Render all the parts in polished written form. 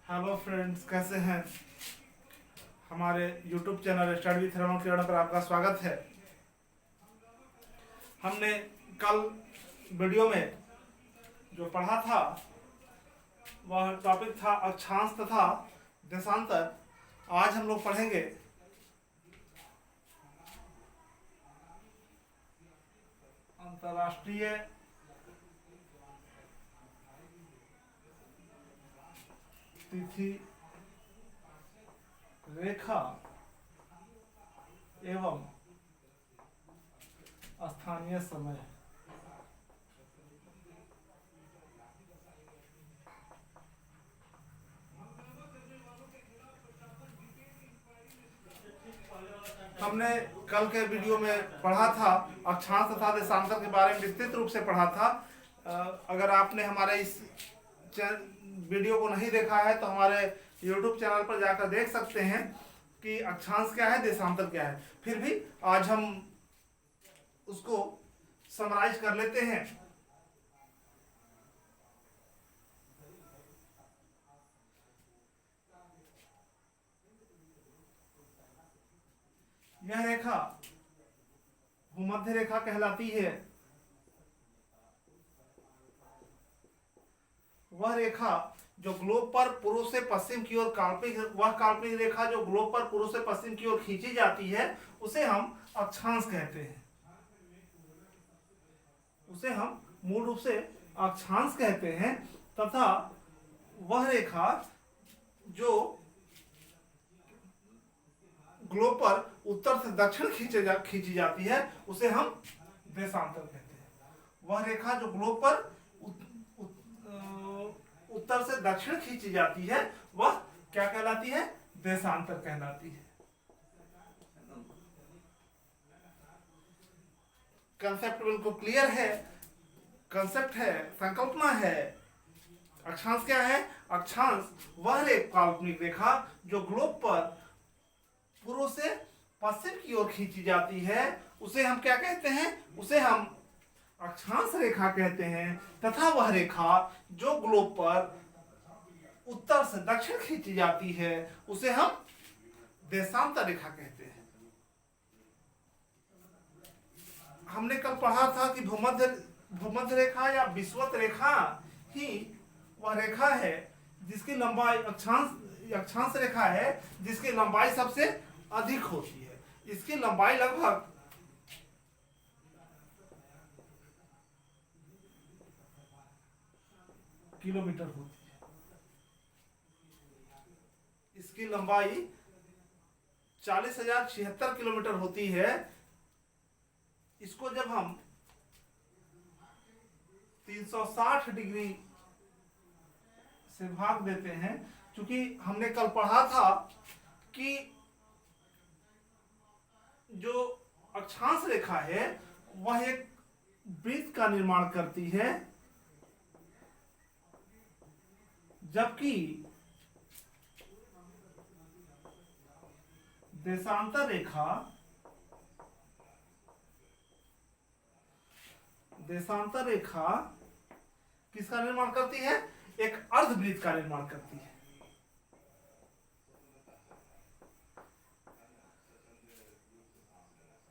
Hello friends, कैसे हैं। हमारे YouTube channel study with Raman Kiran पर आपका स्वागत है। हमने कल वीडियो में जो पढ़ा था वह टॉपिक था अक्षांश तथा देशांतर। आज हम लोग पढ़ेंगे अंतर्राष्ट्रीय तिथि रेखा एवं स्थानीय समय। हमने कल के वीडियो में पढ़ा था अक्षांश तथा देशांतर के बारे में विस्तृत रूप से पढ़ा था। अगर आपने हमारे इस वीडियो को नहीं देखा है तो हमारे YouTube चैनल पर जाकर देख सकते हैं कि अक्षांश क्या है, देशांतर क्या है। फिर भी आज हम उसको समराइज कर लेते हैं। यह रेखा भूमध्य रेखा कहलाती है। वह रेखा जो ग्लोब पर पूर्व से पश्चिम की ओर काल्पनिक रेखा जो ग्लोब पर पूर्व से पश्चिम की ओर खींची जाती है उसे हम अक्षांश कहते हैं। उसे हम मूल रूप से अक्षांश कहते हैं। तथा वह रेखा जो ग्लोब पर उत्तर से दक्षिण खींची जाती है उसे हम देशांतर कहते हैं। वह रेखा जो ग्लोब पर उत्तर से दक्षिण खींची जाती है वह क्या कहलाती है, देशांतर कहलाती है। कंसेप्ट बिल्कुल क्लियर है। कंसेप्ट है, संकल्पना है। अक्षांश क्या है? अक्षांश वह काल्पनिक रेखा जो ग्लोब पर पूर्व से पश्चिम की ओर खींची जाती है उसे हम क्या कहते हैं? उसे हम अक्षांश रेखा कहते हैं। तथा वह रेखा जो ग्लोब पर उत्तर से दक्षिण खींची जाती है उसे हम देशांतर रेखा कहते हैं। हमने कल पढ़ा था कि भूमध्य रेखा या विषुवत रेखा ही वह रेखा है जिसकी लंबाई अक्षांश रेखा है जिसकी लंबाई सबसे अधिक होती है। इसकी लंबाई लगभग किलोमीटर होती है। इसकी लंबाई 40,076 किलोमीटर होती है। इसको जब हम 360 डिग्री से भाग देते हैं, क्योंकि हमने कल पढ़ा था कि जो अक्षांश रेखा है वह एक वृत्त का निर्माण करती है, जबकि देशांतर रेखा किसका निर्माण करती है? एक अर्धवृत्त का निर्माण करती है।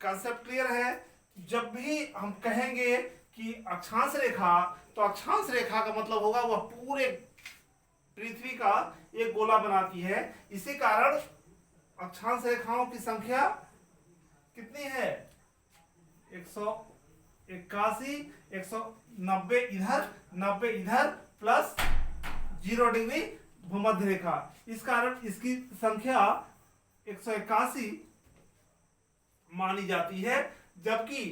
कंसेप्ट क्लियर है। जब भी हम कहेंगे कि अक्षांश रेखा, तो अक्षांश रेखा का मतलब होगा वह पूरे पृथ्वी का एक गोला बनाती है। इसी कारण अक्षांश रेखाओं की संख्या कितनी है? 181, 190 इधर, 90 इधर, प्लस 0 डिग्री भूमध्य रेखा। इस कारण इसकी संख्या 181 मानी जाती है। जबकि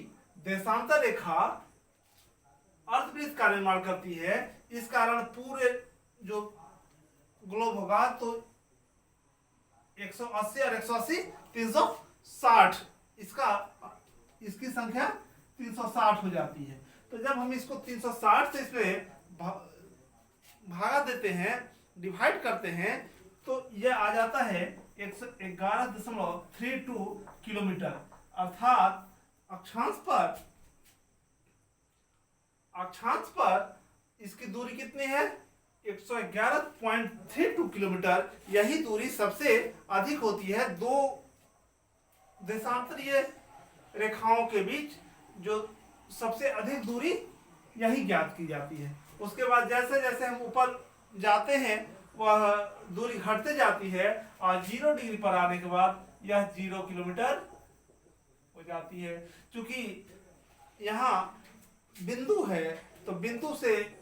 देशांतर रेखा अर्धवृत्त का निर्माण करती है। इस कारण पूरे जो ग्लोब होगा तो 180 और 180 360, इसकी संख्या 360 हो जाती है। तो जब हम इसको 360 से इसमें भागा देते हैं, डिवाइड करते हैं, तो यह आ जाता है 111.32 किलोमीटर। अर्थात अक्षांश पर इसकी दूरी कितनी है? 111.32 किलोमीटर, यही दूरी सबसे अधिक होती है दो देशांतरीय रेखाओं के बीच। जो सबसे अधिक दूरी यही ज्ञात की जाती है। उसके बाद जैसे जैसे हम ऊपर जाते हैं वह दूरी घटते जाती है और 0 डिग्री पर आने के बाद यह 0 किलोमीटर हो जाती है। क्योंकि यहाँ बिंदु है तो बिंदु से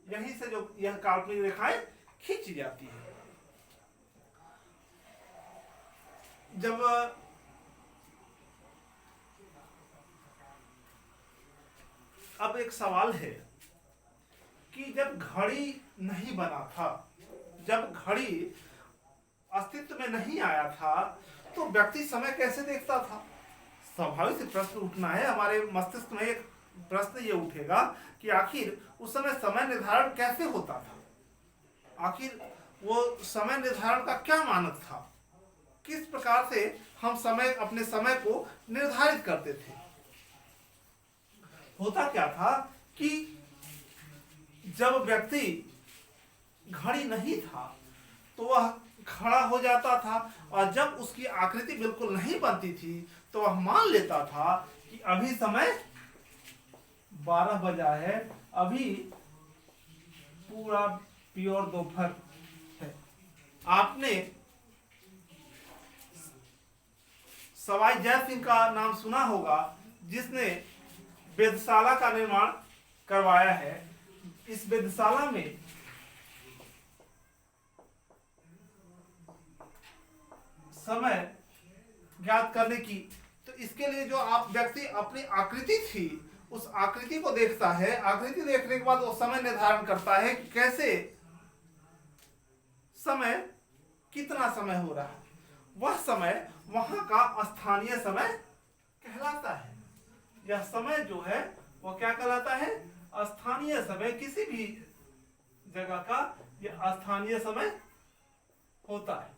यहीं से जो यह काल्पनिक रेखाएं खींची जाती है। जब अब एक सवाल है कि जब घड़ी नहीं बना था, जब घड़ी अस्तित्व में नहीं आया था, तो व्यक्ति समय कैसे देखता था? स्वाभाविक से प्रश्न उठना है हमारे मस्तिष्क में। एक प्रश्न ये उठेगा कि आखिर उस समय निर्धारण कैसे होता था? आखिर वो समय निर्धारण का क्या मानक था? किस प्रकार से हम अपने समय को निर्धारित करते थे? होता क्या था कि जब व्यक्ति घड़ी नहीं था तो वह खड़ा हो जाता था, और जब उसकी आकृति बिल्कुल नहीं बनती थी तो वह मान लेता था कि अभी समय 12 बजा है, अभी पूरा प्योर दोपहर है। आपने सवाई जय सिंह का नाम सुना होगा, जिसने वेधशाला का निर्माण करवाया है। इस वेधशाला में समय ज्ञात करने की, तो इसके लिए जो आप व्यक्ति अपनी आकृति थी उस आकृति को देखता है। आकृति देखने के बाद वो समय निर्धारण करता है कि कैसे समय, कितना समय हो रहा है। वह समय वहां का स्थानीय समय कहलाता है। यह समय जो है वो क्या कहलाता है? स्थानीय समय। किसी भी जगह का यह स्थानीय समय होता है।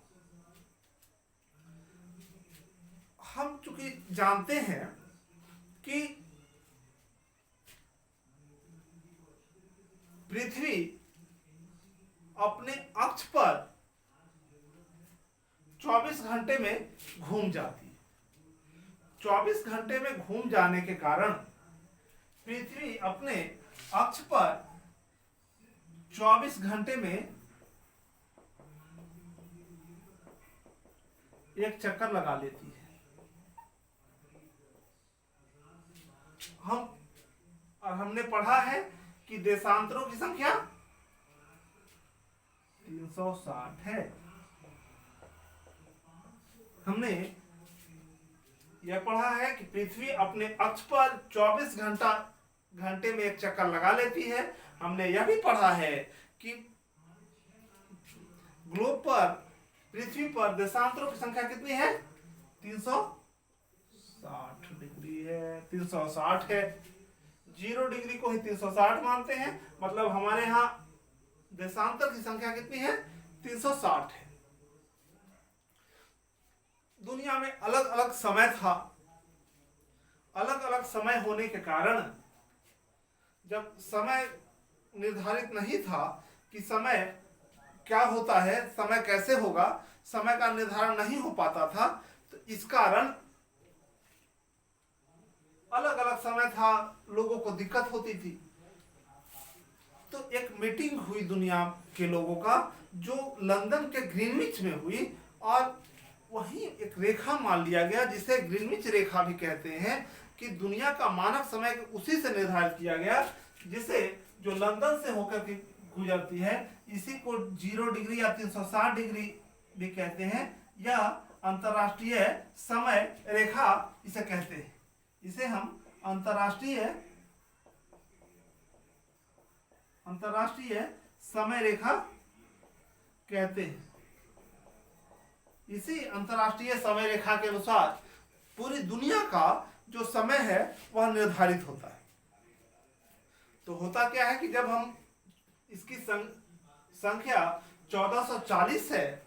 हम चूंकि जानते हैं कि पृथ्वी अपने अक्ष पर 24 घंटे में घूम जाती है। 24 घंटे में घूम जाने के कारण पृथ्वी अपने अक्ष पर 24 घंटे में एक चक्कर लगा लेती है। हमने पढ़ा है कि देशांतरों की संख्या 360 है। हमने यह पढ़ा है कि पृथ्वी अपने अक्ष पर 24 घंटे में एक चक्कर लगा लेती है। हमने यह भी पढ़ा है कि ग्लोब पर, पृथ्वी पर देशांतरों की संख्या कितनी है? 360 डिग्री है। 360 है। 0 डिग्री को ही 360 मानते हैं, मतलब हमारे यहाँ देशांतर की संख्या कितनी है? 360 है। दुनिया में अलग अलग समय था। अलग अलग समय होने के कारण जब समय निर्धारित नहीं था कि समय क्या होता है, समय कैसे होगा, समय का निर्धारण नहीं हो पाता था, तो इस कारण अलग अलग समय था, लोगों को दिक्कत होती थी। तो एक मीटिंग हुई दुनिया के लोगों का, जो लंदन के ग्रीनविच में हुई, और वहीं एक रेखा मान लिया गया जिसे ग्रीनविच रेखा भी कहते हैं, कि दुनिया का मानक समय उसी से निर्धारित किया गया, जिसे जो लंदन से होकर के गुजरती है। इसी को 0 डिग्री या 360 डिग्री भी कहते हैं, या अंतरराष्ट्रीय समय रेखा इसे कहते हैं। इसे हम अंतरराष्ट्रीय समय रेखा कहते हैं। इसी अंतरराष्ट्रीय समय रेखा के अनुसार पूरी दुनिया का जो समय है वह निर्धारित होता है। तो होता क्या है कि जब हम इसकी संख्या 1440 है,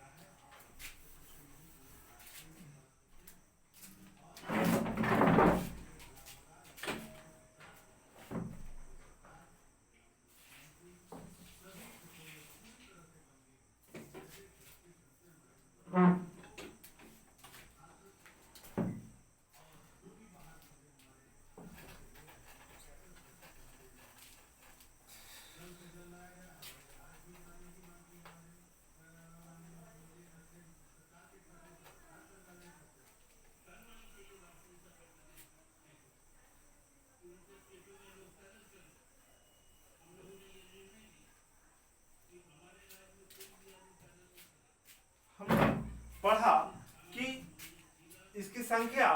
संख्या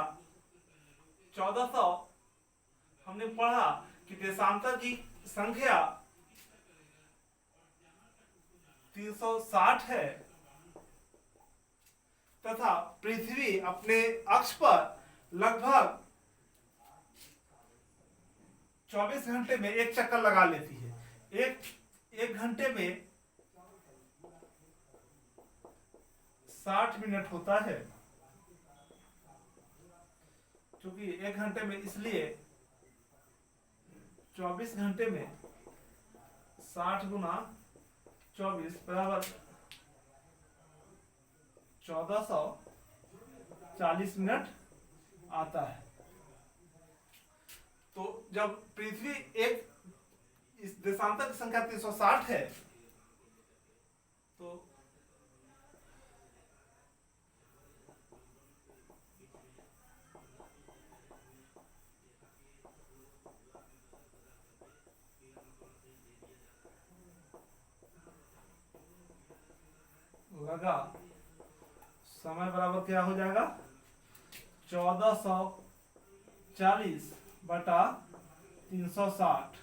1400, हमने पढ़ा कि देशांतर की संख्या 360 है तथा पृथ्वी अपने अक्ष पर लगभग 24 घंटे में एक चक्कर लगा लेती है। एक घंटे में 60 मिनट होता है, क्योंकि एक घंटे में, इसलिए 24 घंटे में 60 गुना 24 बराबर 1440 मिनट आता है। तो जब पृथ्वी एक, इस देशांतर की संख्या 360 है, तो लगा समय बराबर क्या हो जाएगा, 1440 बटा 360,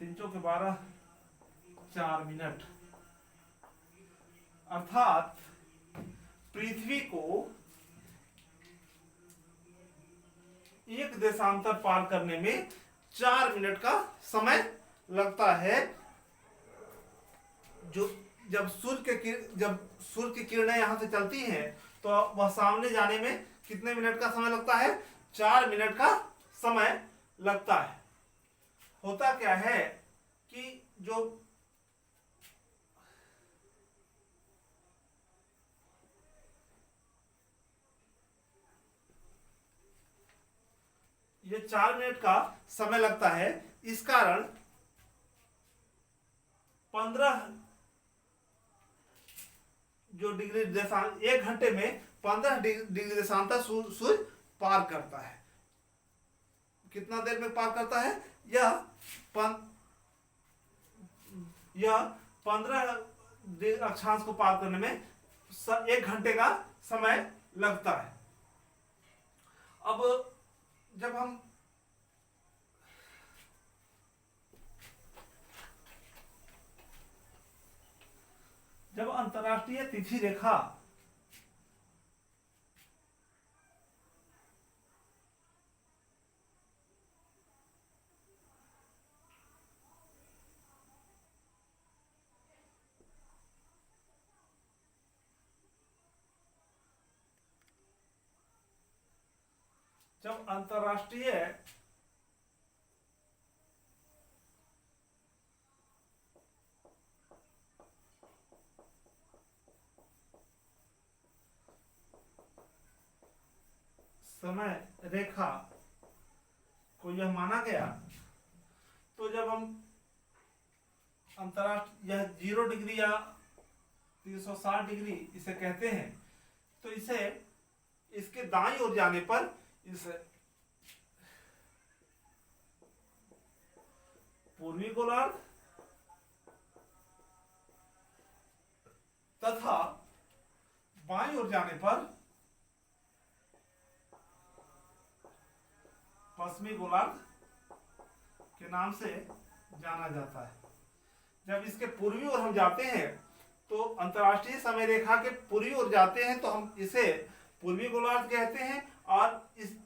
3 चौके 12, 4 मिनट। अर्थात पृथ्वी को एक देशांतर पार करने में 4 मिनट का समय लगता है। जो जब सूर्य की किरणें यहां से चलती हैं तो वह सामने जाने में कितने मिनट का समय लगता है, 4 मिनट का समय लगता है। होता क्या है कि जो ये 4 मिनट का समय लगता है, इस कारण 15 जो डिग्री देशांतर, 1 घंटे में 15 डिग्री देशांतर सूर्य पार करता है। कितना देर में पार करता है, यह 15 अक्षांश को पार करने में 1 घंटे का समय लगता है। अब जब हम अंतरराष्ट्रीय तिथि रेखा जब अंतरराष्ट्रीय समय रेखा को यह माना गया, तो जब हम अंतरराष्ट्रीय यह 0 डिग्री या 360 डिग्री इसे कहते हैं, तो इसे इसके दाईं ओर जाने पर इस पूर्वी गोलार्ध तथा बाईं ओर जाने पर पश्चिमी गोलार्ध के नाम से जाना जाता है। जब इसके पूर्वी ओर हम जाते हैं तो अंतरराष्ट्रीय समय रेखा के पूर्वी ओर जाते हैं तो हम इसे पूर्वी गोलार्ध कहते हैं, और इस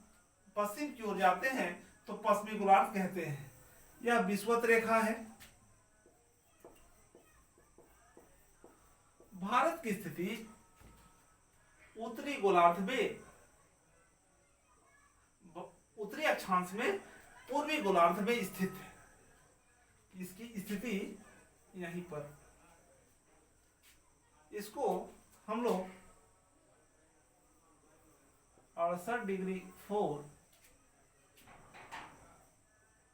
पश्चिम की ओर जाते हैं तो पश्चिमी गोलार्ध कहते हैं। यह विषुवत रेखा है। भारत की स्थिति उत्तरी गोलार्ध में, उत्तरी अक्षांश में पूर्वी गोलार्ध में स्थित है। इसकी स्थिति यहीं पर, इसको हम लोग 68 डिग्री 4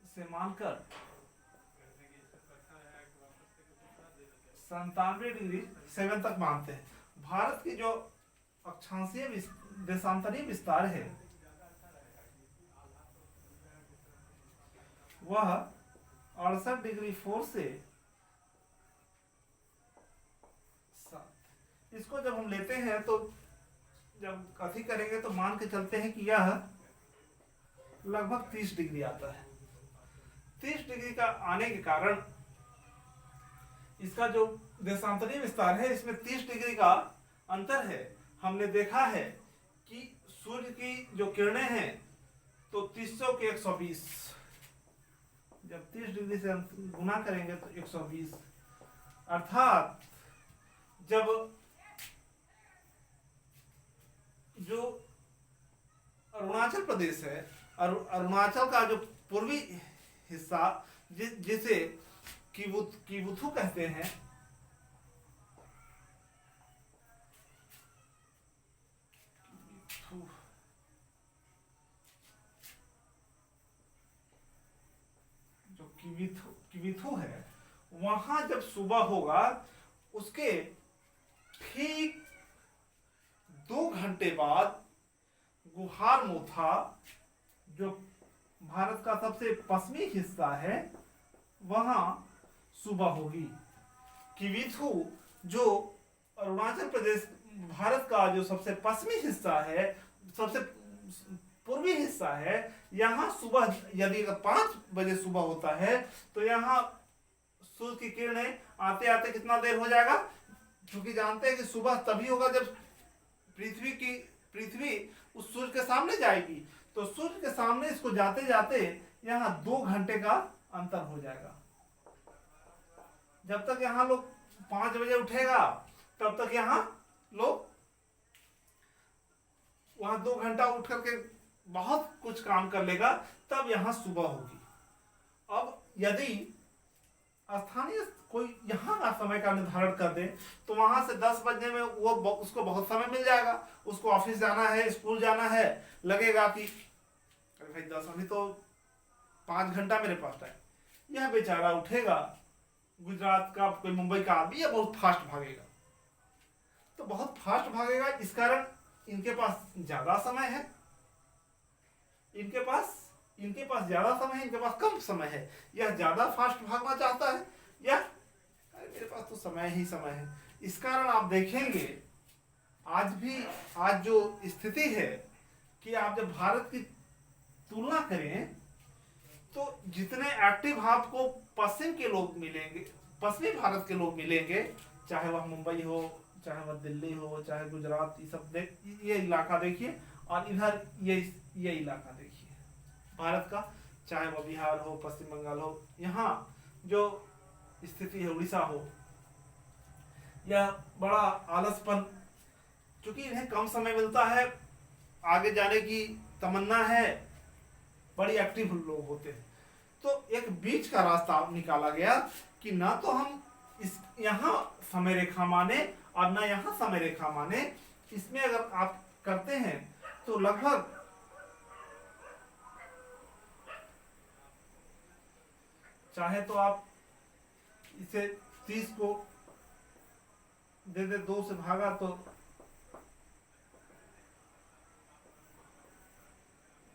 से मानकर 97 डिग्री 7 तक मानते हैं। भारत की जो अक्षांशीय देशांतरीय विस्तार है वह 68 डिग्री 4 से 7। इसको जब हम लेते हैं तो जब कथी करेंगे तो मान के चलते हैं कि यह लगभग 30 डिग्री आता है। 30 डिग्री का आने के कारण इसका जो देशांतरीय विस्तार है इसमें 30 डिग्री का अंतर है। हमने देखा है कि सूर्य की जो किरणें हैं तो 300 के 120, जब 30 डिग्री से गुना करेंगे तो 120, अर्थात जब जो अरुणाचल प्रदेश है, अरुणाचल का जो पूर्वी हिस्सा जिसे किबुथु कहते हैं, जो किबिथु है, वहां जब सुबह होगा उसके ठीक 2 घंटे बाद गुहारमोथा, जो भारत का सबसे पश्चिमी हिस्सा है, वहां सुबह होगी। किबिथु जो अरुणाचल प्रदेश भारत का जो सबसे पश्चिमी हिस्सा है, सबसे पूर्वी हिस्सा है, यहाँ सुबह यदि 5 बजे सुबह होता है तो यहाँ सूर्य की किरणें आते आते कितना देर हो जाएगा, क्योंकि जानते हैं कि सुबह तभी होगा जब पृथ्वी उस सूर्य के सामने जाएगी, तो सूर्य के सामने इसको जाते जाते यहाँ 2 घंटे का अंतर हो जाएगा। जब तक यहाँ लोग 5 बजे उठेगा तब तक यहाँ लोग वहां 2 घंटा उठ करके बहुत कुछ काम कर लेगा, तब यहाँ सुबह होगी। अब यदि स्थानीय कोई यहाँ का समय का निर्धारण कर दे तो वहां से 10 बजने में वो उसको बहुत समय मिल जाएगा। उसको ऑफिस जाना है, स्कूल जाना है, लगेगा कि अरे भाई 10 अभी तो 5 घंटा मेरे पास टाइम। यह बेचारा उठेगा, गुजरात का कोई मुंबई का आदमी, या बहुत फास्ट भागेगा, तो बहुत फास्ट भागेगा, इस कारण इनके पास ज्यादा समय है, इनके पास ज्यादा समय है, इनके पास कम समय है। यह ज्यादा फास्ट भागना चाहता है, या मेरे पास तो समय ही समय है। इस कारण आप देखेंगे आज जो स्थिति है कि आप जब भारत की तुलना करें तो जितने एक्टिव आपको पश्चिम के लोग मिलेंगे, पश्चिमी भारत के लोग मिलेंगे, चाहे वह मुंबई हो, चाहे वह दिल्ली हो, चाहे गुजरात, ये सब ये इलाका देखिए, और इधर ये इलाका देखिए भारत का, चाहे वह बिहार हो, पश्चिम बंगाल हो, यहाँ जो स्थिति है, उड़ीसा हो, यह बड़ा आलसपन, क्योंकि इन्हें कम समय मिलता है, आगे जाने की तमन्ना है, बड़ी एक्टिव लोग होते हैं। तो एक बीच का रास्ता निकाला गया कि ना तो हम इस यहाँ समय रेखा माने और ना यहाँ समय रेखा माने। इसमें अगर आप करते हैं तो लगभग चाहे तो आप इसे 30 को दे 2 से भागा तो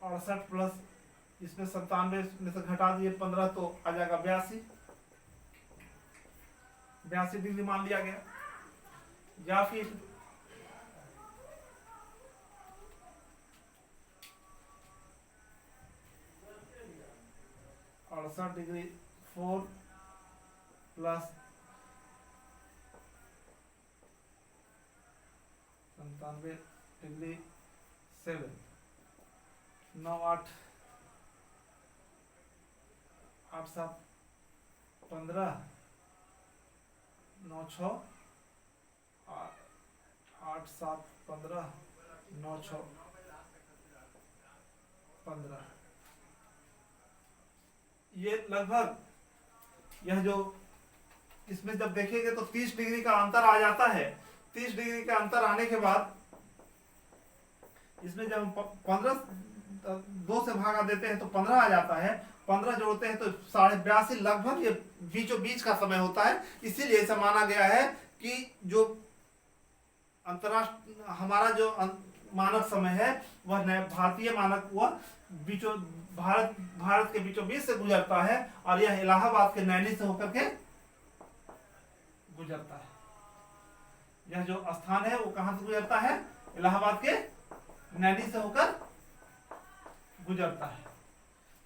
68 प्लस इसमें 97 में से घटा दिए 15 तो आ जाएगा 82 डिग्री मान लिया गया। या फिर डिग्री 4 प्लस 97 डिग्री 7, 9 8 8 7 15, 9 6 8 7 15, 9 6 15, ये लगभग यह जो इसमें जब देखेंगे तो 30 डिग्री का अंतर आ जाता है। 30 डिग्री का अंतर आने के बाद इसमें जब 15 2 से भागा देते हैं तो 15 आ जाता है। 15 जोड़ते हैं तो 82.5 लगभग ये बीचों बीच का समय होता है। इसीलिए ऐसा माना गया है कि जो अंतरराष्ट्रीय हमारा जो मानक समय है वह भारतीय मानक वह बीचों भारत के बीचों बीच से गुजरता है और यह इलाहाबाद के नैनी से होकर के गुजरता है। यह जो स्थान है वो कहां से गुजरता है? इलाहाबाद के नैनी से होकर गुजरता है।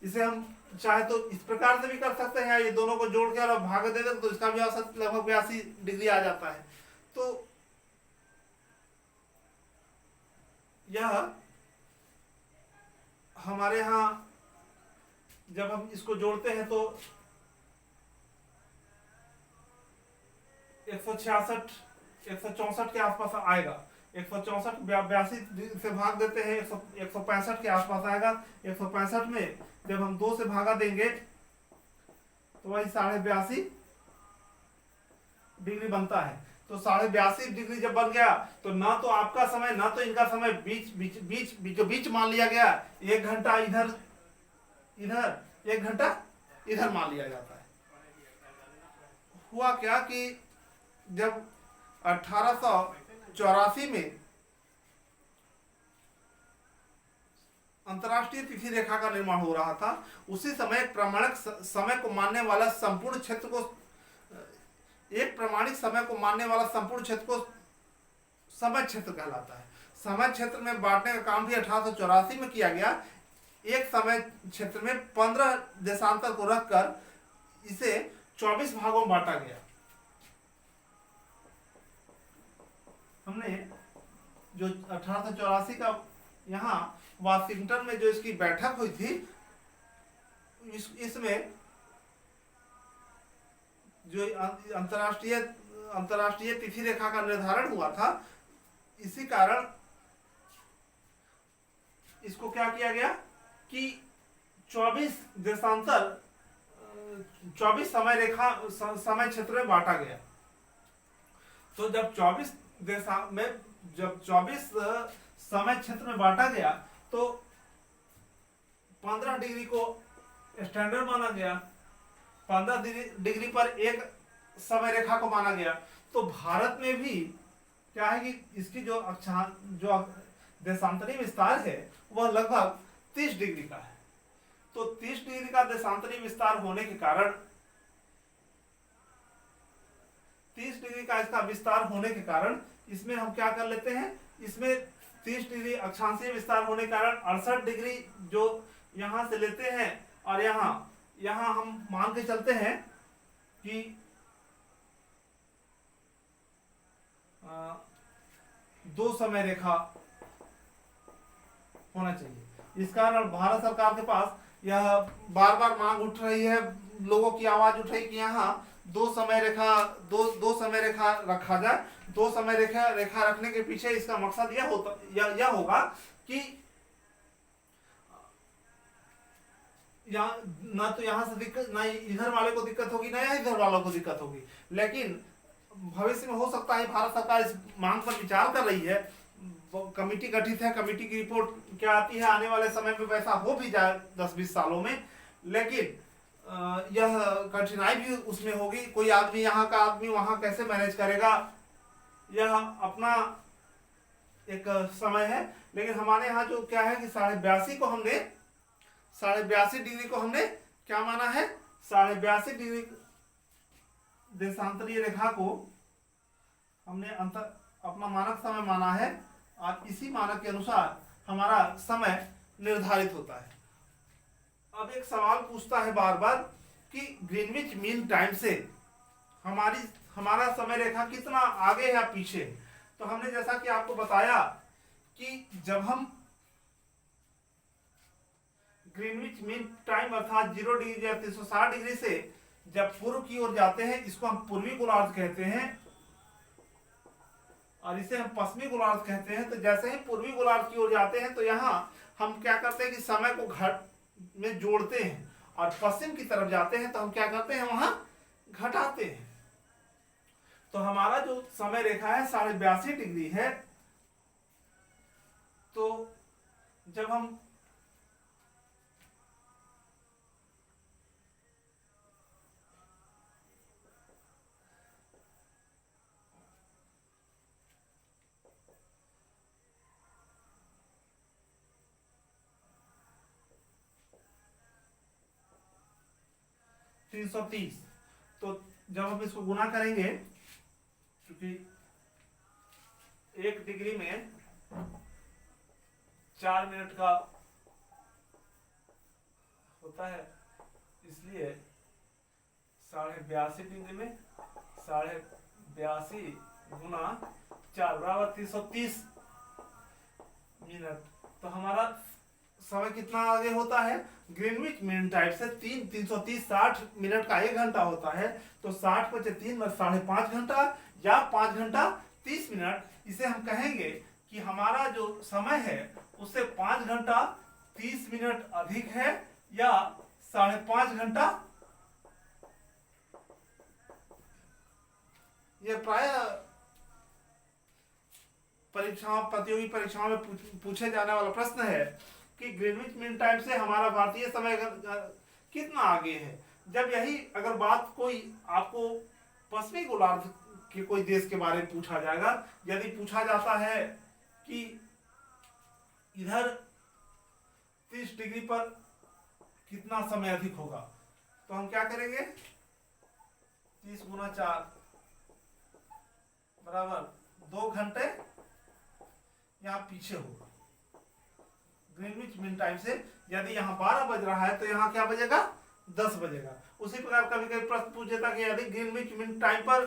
इसे हम चाहे तो इस प्रकार से भी कर सकते हैं, ये दोनों को जोड़ के और भाग दे दें तो इसका भी औसत लगभग 82 डिग्री आ जाता है। तो यह हमारे यहाँ जब हम इसको जोड़ते हैं तो 166 164 के आसपास आएगा। 164 82 से भाग देते हैं 165 के आसपास आएगा। 165 में जब हम 2 से भागा देंगे तो वही 82.5 डिग्री बनता है। तो 82.5 डिग्री जब बन गया तो ना तो आपका समय ना तो इनका समय बीच मान लिया गया। 1 घंटा इधर 1 घंटा इधर मान लिया जाता है। हुआ क्या कि जब 1884 में अंतरराष्ट्रीय तिथि रेखा का निर्माण हो रहा था, उसी समय प्रमाणिक समय को मानने वाला संपूर्ण क्षेत्र को समय क्षेत्र कहलाता है। समय क्षेत्र में बांटने का काम भी 1884 में किया गया। एक समय क्षेत्र में 15 देशांतर को रखकर इसे 24 भागों में बांटा गया। हमने जो 1884 का यहाँ वाशिंगटन में जो इसकी बैठक हुई थी, इसमें जो अंतरराष्ट्रीय तिथि रेखा का निर्धारण हुआ था, इसी कारण इसको क्या किया गया कि 24 देशांतर 24 समय क्षेत्र में बांटा गया। तो जब 24 समय क्षेत्र में बांटा गया तो 15 डिग्री को स्टैंडर्ड माना गया, 15 डिग्री पर एक समय रेखा को माना गया। तो भारत में भी क्या है कि इसकी जो देशांतरी विस्तार है वह लगभग 30 डिग्री का है। तो 30 डिग्री का देशांतरी विस्तार होने के कारण 30 डिग्री का इसका विस्तार होने के कारण इसमें हम क्या कर लेते हैं, इसमें 30 डिग्री अक्षांशीय विस्तार होने के कारण 68 डिग्री जो यहां से लेते हैं और यहां हम मान के चलते हैं कि 2 समय रेखा होना चाहिए। इस कारण भारत सरकार के पास यह बार बार मांग उठ रही है, लोगों की आवाज उठ रही कि यहाँ 2 समय रेखा रखा जाए। 2 समय रेखा रखने के पीछे इसका मकसद यह होगा कि ना तो यहाँ से दिक्कत, ना इधर वाले को दिक्कत होगी, ना इधर वालों को दिक्कत होगी। लेकिन भविष्य में हो सकता है भारत सरकार इस मांग पर विचार कर रही है, कमेटी गठित है, कमेटी की रिपोर्ट क्या आती है आने वाले समय में वैसा हो भी जाए 10-20 सालों में, लेकिन यह कठिनाई भी उसमें होगी। कोई आदमी, यहाँ का आदमी वहां कैसे मैनेज करेगा, यह अपना एक समय है। लेकिन हमारे यहाँ जो क्या है कि 82 डिग्री को हमने क्या माना है, 82 डिग्री देशांतरीय रेखा को हमने अपना मानक समय माना है और इसी मानक के अनुसार हमारा समय निर्धारित होता है। अब एक सवाल पूछता है बार बार कि ग्रीनविच मीन टाइम से हमारा समय रेखा कितना आगे या पीछे। तो हमने जैसा कि आपको बताया कि जब हम ग्रीनविच मीन टाइम अर्थात 0 डिग्री या 360 डिग्री से जब पूर्व की ओर जाते हैं, इसको हम पूर्वी गोलार्ध कहते हैं और इसे हम पश्चिमी गोलार्ध कहते हैं। तो जैसे ही पूर्वी गोलार्ध की ओर जाते हैं तो यहाँ हम क्या करते हैं कि समय को घट में जोड़ते हैं, और पश्चिम की तरफ जाते हैं तो हम क्या करते हैं, वहां घटाते हैं। तो हमारा जो समय रेखा है 82.5 डिग्री है। तो जब हम (330), तो जब हम इसको गुना करेंगे, क्योंकि 1 डिग्री में 4 मिनट का होता है, इसलिए 82.5 डिग्री में 82.5 गुना 4 बराबर 330 मिनट। तो हमारा समय कितना आगे होता है, ग्रीनविच मीन टाइम से 330 60 मिनट का 1 घंटा होता है। तो 60 बचे 3 में 5.5 घंटा या 5 घंटा 30 मिनट। इसे हम कहेंगे कि हमारा जो समय है उससे 5 घंटा 30 मिनट अधिक है या 5.5 घंटा। यह प्राय परीक्षाओं, प्रतियोगी परीक्षाओं में पूछे जाने वाला प्रश्न है कि ग्रीनविच मीन टाइम से हमारा भारतीय समय कितना आगे है। जब यही अगर बात कोई आपको पश्चिमी गोलार्ध के कोई देश के बारे में पूछा जाएगा, यदि पूछा जाता है कि इधर 30 डिग्री पर कितना समय अधिक होगा, तो हम क्या करेंगे, 30 गुना 4 बराबर 2 घंटे यहाँ पीछे होगा ग्रीनविच मीन टाइम से। यदि यहाँ 12 बज रहा है तो यहाँ क्या बजेगा, 10 बजेगा। उसी प्रकार कभी कभी प्रश्न पूछे था कि यदि ग्रीनविच मीन टाइम पर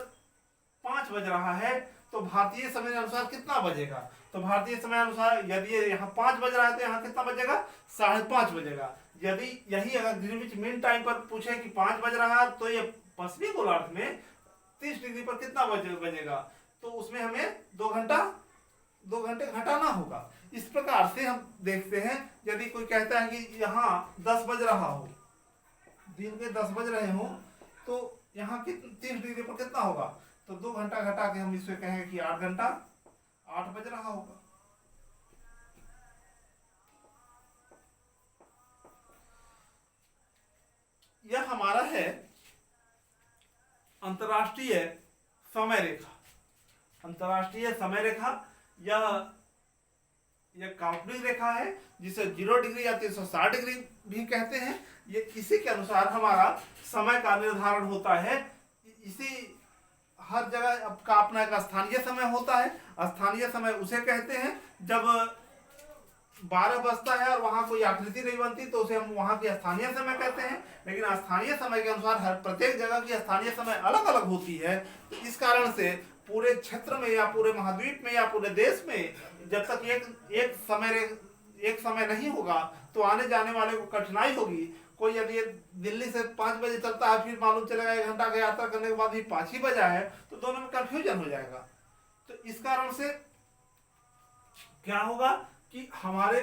5 बज रहा है तो भारतीय समय के अनुसार कितना बजेगा। तो भारतीय समय अनुसार यदि यहाँ 5 बज रहा है तो यहाँ कितना बजेगा, 5:30 बजेगा। यदि यही अगर ग्रीनविच मीन टाइम पर पूछे कि 5 बज रहा है तो ये पश्चिमी गोलार्ध में 30 डिग्री पर कितना बजेगा, तो उसमें हमें 2 घंटे घटाना होगा। इस प्रकार से हम देखते हैं, यदि कोई कहता है कि यहाँ 10 बज रहा हो, दिन के 10 बज रहे हो, तो यहाँ 30 डिग्री पर कितना होगा, तो 2 घंटा घटा के हम इससे कहेंगे कि 8 घंटा 8 बज रहा होगा। यह हमारा है अंतर्राष्ट्रीय समय रेखा। अंतर्राष्ट्रीय समय रेखा यह काल्पनिक रेखा है जिसे 0 डिग्री या 360 डिग्री भी कहते हैं। ये इसी के अनुसार हमारा समय का निर्धारण होता है। इसी हर जगह का अपना एक स्थानीय समय होता है। स्थानीय समय उसे कहते हैं जब 12 बजता है और वहां कोई आकृति नहीं बनती तो उसे हम वहां की स्थानीय समय कहते हैं। लेकिन स्थानीय समय के अनुसार हर प्रत्येक जगह की स्थानीय समय अलग अलग होती है। तो इस कारण से पूरे क्षेत्र में या पूरे महाद्वीप में या पूरे देश में जब तक एक समय नहीं होगा तो आने जाने वाले को कठिनाई होगी। कोई यदि दिल्ली से 5 बजे चलता है, फिर मालूम चलेगा 1 घंटा की यात्रा करने के बाद ही 5 ही बजा है, तो दोनों में कंफ्यूजन हो जाएगा। तो इस कारण से क्या होगा कि हमारे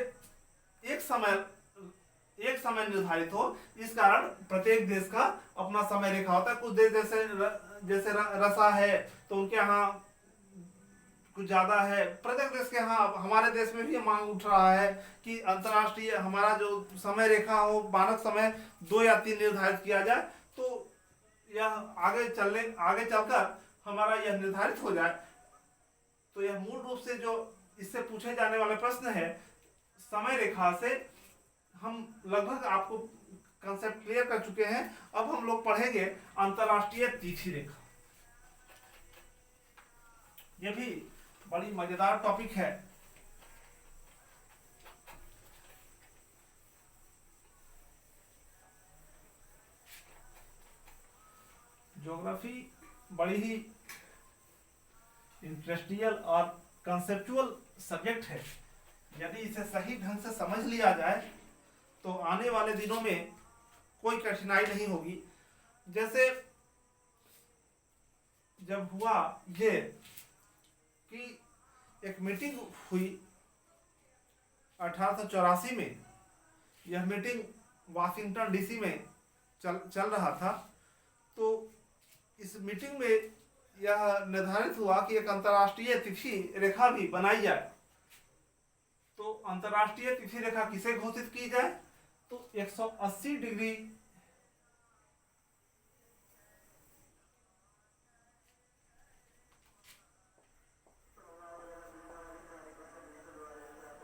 एक समय निर्धारित हो। इस कारण प्रत्येक देश का अपना समय रेखा होता है। कुछ देश जैसे रसा है तो उनके यहाँ कुछ ज्यादा है। प्रत्येक देश के यहाँ, हमारे देश में भी मांग उठ रहा है कि अंतर्राष्ट्रीय हमारा जो समय रेखा हो, मानक समय 2 या 3 निर्धारित किया जाए, तो यह आगे चलकर हमारा यह निर्धारित हो जाए। तो यह मूल रूप से जो इससे पूछे जाने वाले प्रश्न है, समय रेखा से हम लगभग आपको कंसेप्ट क्लियर कर चुके हैं। अब हम लोग पढ़ेंगे अंतर्राष्ट्रीय तिथि रेखा। यह भी बड़ी मजेदार टॉपिक है। ज्योग्राफी बड़ी ही इंटरेस्टिंग और कंसेप्चुअल सब्जेक्ट है। यदि इसे सही ढंग से समझ लिया जाए तो आने वाले दिनों में कोई कठिनाई नहीं होगी। जैसे जब हुआ ये कि एक मीटिंग हुई 1884 में, यह मीटिंग वाशिंगटन डीसी में चल रहा था। तो इस मीटिंग में यह निर्धारित हुआ कि एक अंतर्राष्ट्रीय तिथि रेखा भी बनाई जाए। तो अंतर्राष्ट्रीय तिथि रेखा किसे घोषित की जाए, तो 180 डिग्री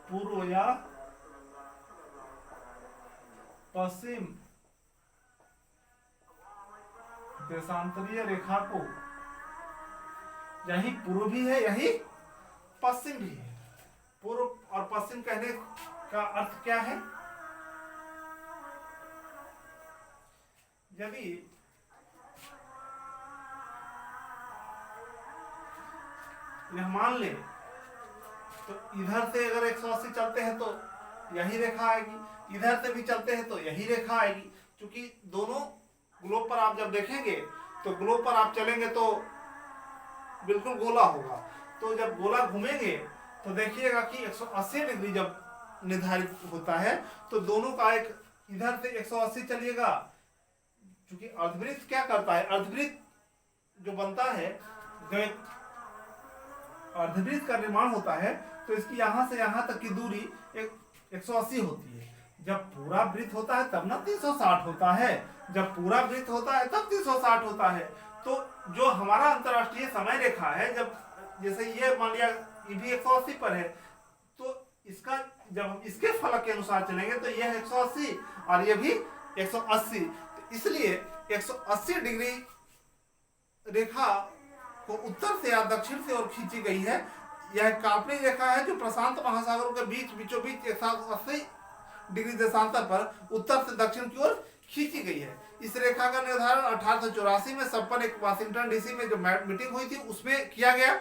पूर्व या पश्चिम देशांतरीय रेखा को, यही पूर्व भी है यही पश्चिम भी है। पूर्व और पश्चिम कहने का अर्थ क्या है? यदि यह मान ले तो इधर से अगर 180 चलते हैं तो यही रेखा आएगी, इधर से भी चलते हैं तो यही रेखा आएगी। क्योंकि दोनों ग्लोब पर आप जब देखेंगे तो ग्लोब पर आप चलेंगे तो बिल्कुल गोला होगा, तो जब गोला घूमेंगे तो देखिएगा कि 180 डिग्री जब निर्धारित होता है तो दोनों का एक इधर से 180 चलिएगा। क्योंकि अर्धवृत्त क्या करता है, अर्धवृत्त जो बनता है, जब एक अर्धवृत्त का निर्माण होता है तो इसकी यहां से यहां तक की दूरी 180 होती है। जब पूरा वृत्त होता है तब ना 360 होता है, जब पूरा वृत्त होता है तब 360 होता है। तो जो हमारा अंतरराष्ट्रीय समय रेखा है, जब जैसे ये मान लिया ये भी 180 पर है, तो इसका जब हम इसके फलक के अनुसार चलेंगे तो यह 180 और ये भी 180, तो इसलिए 180 डिग्री रेखा को उत्तर से या दक्षिण से ओर खींची गई है। यह काल्पनिक रेखा है जो प्रशांत महासागरों के बीचों बीच 180 डिग्री देशांतर पर उत्तर से दक्षिण की ओर खींची गई है। इस रेखा का निर्धारण 1884 में संपन्न एक वाशिंगटन डीसी में जो मीटिंग हुई थी उसमें किया गया।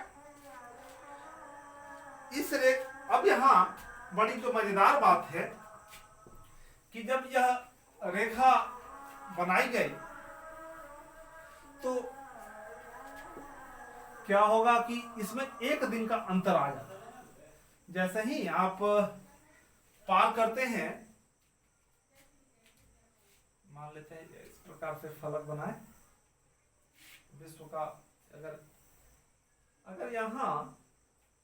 अब यहाँ बड़ी जो मजेदार बात है कि जब यह रेखा बनाई गई तो क्या होगा कि इसमें एक दिन का अंतर आ जाता है। जैसे ही आप पार करते हैं, मान लेते हैं इस प्रकार से फलक बनाए विश्व का, अगर यहां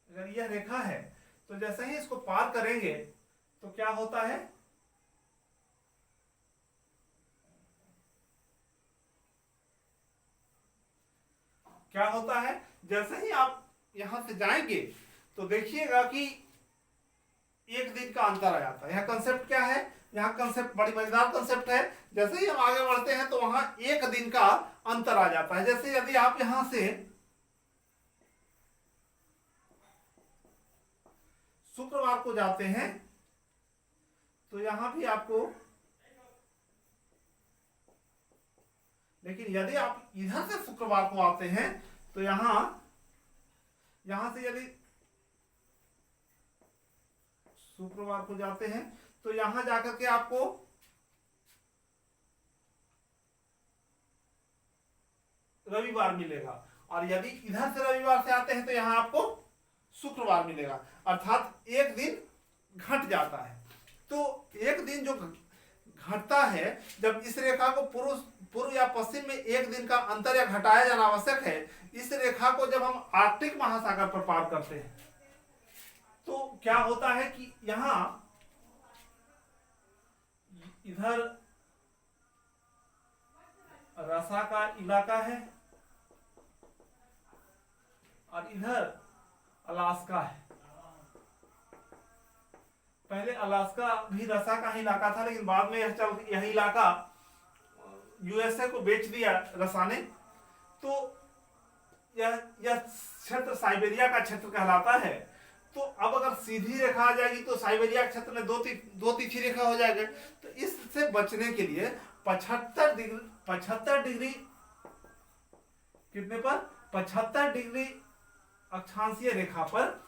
अगर यह रेखा है तो जैसे ही इसको पार करेंगे तो क्या होता है, क्या होता है, जैसे ही आप यहां से जाएंगे तो देखिएगा कि एक दिन का अंतर आ जाता है। यह कंसेप्ट क्या है, यहाँ कंसेप्ट बड़ी मजेदार कंसेप्ट है। जैसे ही हम आगे बढ़ते हैं तो वहां एक दिन का अंतर आ जाता है। जैसे यदि आप यहां से शुक्रवार को जाते हैं तो यहां भी आपको, लेकिन यदि आप इधर से शुक्रवार को आते हैं तो यहां से यदि शुक्रवार को जाते हैं तो यहां जाकर के आपको रविवार मिलेगा, और यदि इधर से रविवार से आते हैं तो यहां आपको शुक्रवार मिलेगा, अर्थात एक दिन घट जाता है। तो एक दिन जो घटता है, जब इस रेखा को पूर्व या पश्चिम में एक दिन का अंतर या घटाया जाना आवश्यक है। इस रेखा को जब हम आर्कटिक महासागर पर पार करते हैं तो क्या होता है कि यहां इधर रसा का इलाका है और इधर अलास्का है। पहले अलास्का भी रसा का ही इलाका था, लेकिन बाद में यह इलाका यूएसए को बेच दिया रसा ने। तो यह क्षेत्र साइबेरिया का क्षेत्र कहलाता है। तो अब अगर सीधी रेखा आ जाएगी तो साइबेरिया क्षेत्र में दो तिथि रेखा हो जाएगा। तो इससे बचने के लिए 75 डिग्री कितने पर, 75 डिग्री अक्षांशीय रेखा पर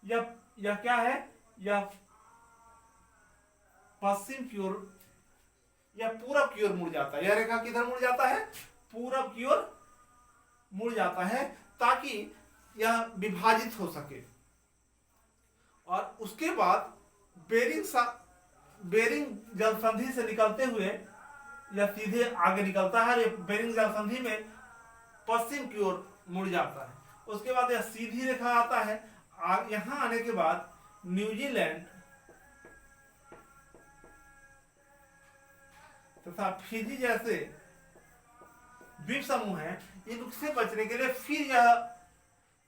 यह क्या है, यह पश्चिम की ओर या पूरब की ओर मुड़ जाता है। यह रेखा किधर मुड़ जाता है, पूरब की ओर मुड़ जाता है, ताकि यह विभाजित हो सके। और उसके बाद बेरिंग जलसंधि से निकलते हुए यह सीधे आगे निकलता है। ये बेरिंग जलसंधि में पश्चिम की ओर मुड़ जाता है। उसके बाद यह सीधी रेखा आता है। यहां आने के बाद न्यूजीलैंड तथा फिजी जैसे द्वीप समूह हैं, इनसे बचने के लिए फिर यह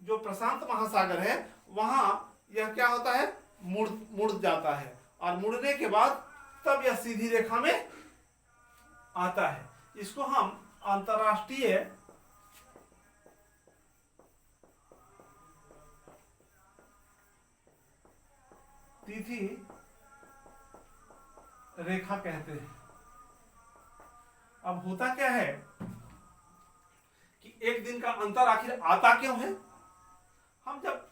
जो प्रशांत महासागर है वहां यह क्या होता है, मुड़ जाता है। और मुड़ने के बाद तब यह सीधी रेखा में आता है। इसको हम अंतरराष्ट्रीय तिथि रेखा कहते हैं। अब होता क्या है कि एक दिन का अंतर आखिर आता क्यों है? हम जब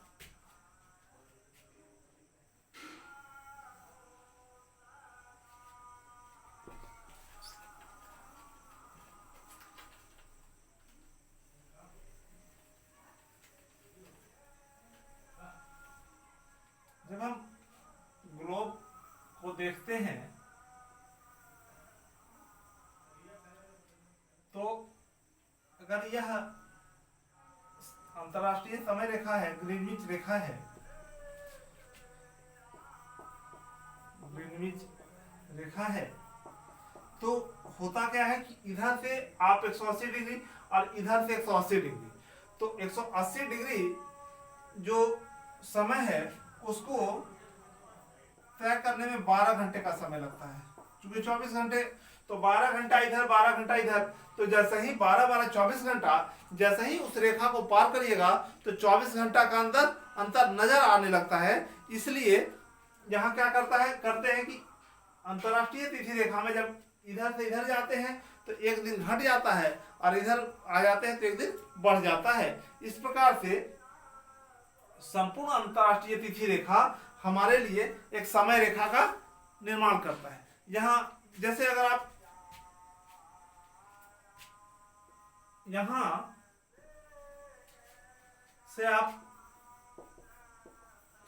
हम ग्लोब को देखते हैं तो अगर यह अंतरराष्ट्रीय समय रेखा है, ग्रीनविच रेखा है, ग्रीनविच रेखा है, तो होता क्या है कि इधर से आप 180 डिग्री और इधर से 180 डिग्री, तो 180 डिग्री जो समय है उसको तय करने में 12 घंटे का समय लगता है। क्योंकि 24 घंटे, तो 12 घंटा इधर 12 घंटा इधर, तो जैसे ही 12 24 घंटा जैसे ही उस रेखा को पार करिएगा तो 24 घंटा का अंतर नजर आने लगता है। इसलिए यहाँ क्या करते हैं कि अंतरराष्ट्रीय तिथि रेखा में जब इधर से इधर जाते हैं तो एक दिन घट जाता है और इधर आ जाते हैं तो एक दिन बढ़ जाता है। इस प्रकार से संपूर्ण अंतरराष्ट्रीय तिथि रेखा हमारे लिए एक समय रेखा का निर्माण करता है। यहाँ जैसे अगर आप यहाँ से आप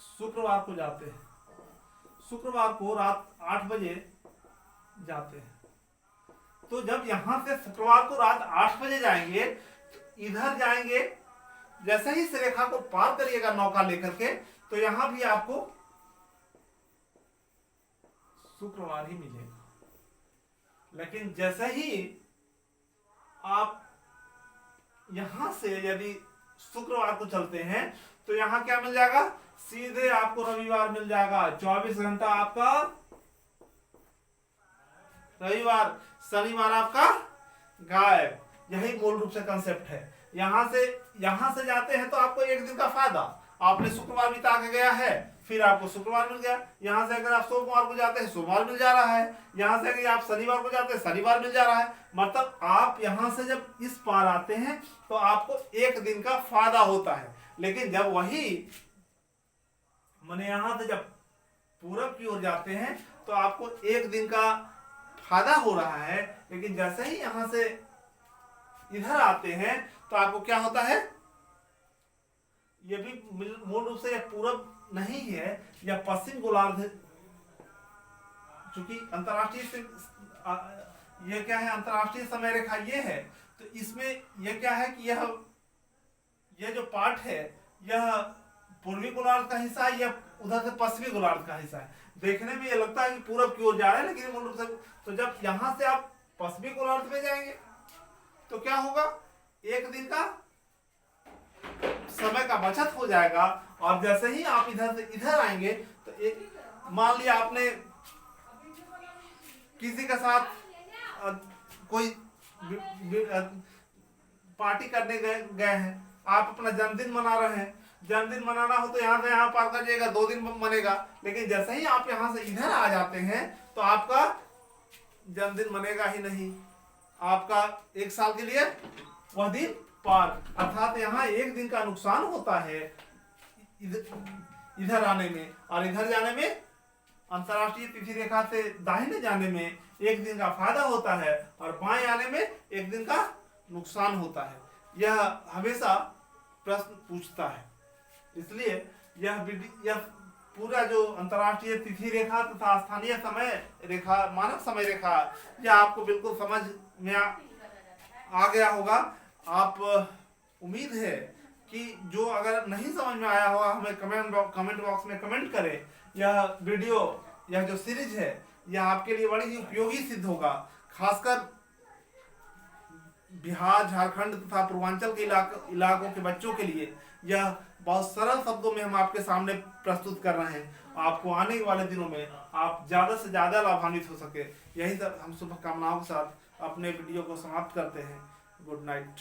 शुक्रवार को जाते हैं, शुक्रवार को रात 8 बजे जाते हैं, तो जब यहां से शुक्रवार को रात 8 बजे जाएंगे तो इधर जाएंगे, जैसे ही इस रेखा को पार करिएगा नौका लेकर के तो यहां भी आपको शुक्रवार ही मिलेगा। लेकिन जैसे ही आप यहां से यदि शुक्रवार को चलते हैं तो यहां क्या मिल जाएगा, सीधे आपको रविवार मिल जाएगा। 24 घंटा आपका रविवार, शनिवार आपका गायब। यही मूल रूप से कंसेप्ट है। यहां से जाते हैं तो आपको एक दिन का फायदा, आपने शुक्रवार बिता के गया है, फिर आपको शुक्रवार मिल गया। यहां से अगर आप सोमवार को जाते हैं सोमवार मिल जा रहा है, यहां से अगर आप शनिवार को जाते हैं शनिवार मिल जा रहा है। मतलब आप यहां से जब इस पार आते हैं तो आपको एक दिन का फायदा होता है। लेकिन जब माने यहां से जब पूरब की ओर जाते हैं तो आपको एक दिन का फायदा हो रहा है। लेकिन जैसे ही यहां से इधर आते हैं तो आपको क्या होता है, ये भी मूल रूप से यह पूरब नहीं है, यह पश्चिम गोलार्ध, चूंकि अंतरराष्ट्रीय ये क्या है, अंतरराष्ट्रीय समय रेखा ये है, तो इसमें यह क्या है कि यह जो पार्ट है यह पूर्वी गोलार्ध का हिस्सा है, यह उधर से पश्चिमी गोलार्ध का हिस्सा है। देखने में यह लगता है कि पूरब की ओर जा रहा है, लेकिन मूल रूप से तो जब यहां से आप पश्चिमी गोलार्ध में जाएंगे तो क्या होगा, एक दिन का समय का बचत हो जाएगा। और जैसे ही आप इधर से इधर आएंगे तो एक मान लिया आपने किसी के साथ कोई पार्टी करने गए हैं, आप अपना जन्मदिन मना रहे हैं, जन्मदिन मनाना हो तो यहाँ से यहाँ पार कर जाइएगा, 2 दिन मनेगा। लेकिन जैसे ही आप यहाँ से इधर आ जाते हैं तो आपका जन्मदिन मनेगा ही नहीं, आपका 1 साल के लिए वह दिन पार। अर्थात यहाँ एक दिन का नुकसान होता है इधर आने में, और इधर जाने में अंतरराष्ट्रीय तिथि रेखा से दाहिने जाने में एक दिन का फायदा होता है और बाएं आने में एक दिन का नुकसान होता है। यह हमेशा प्रश्न पूछता है। इसलिए यह पूरा जो अंतरराष्ट्रीय तिथि रेखा तथा स्थानीय समय रेखा, मानक समय रेखा, यह आपको बिल्कुल समझ में आ गया होगा। आप उम्मीद है कि जो अगर नहीं समझ में आया होगा हमें कमेंट बॉक्स में कमेंट करें। यह वीडियो, यह जो सीरीज है, यह आपके लिए बड़ी ही उपयोगी सिद्ध होगा। खासकर बिहार, झारखंड तथा पूर्वांचल के इलाकों के बच्चों के लिए यह बहुत सरल शब्दों में हम आपके सामने प्रस्तुत कर रहे हैं। आपको आने वाले दिनों में आप ज़्यादा से ज़्यादा लाभान्वित हो सके, यही सब हम शुभकामनाओं के साथ अपने वीडियो को समाप्त करते हैं। Good night.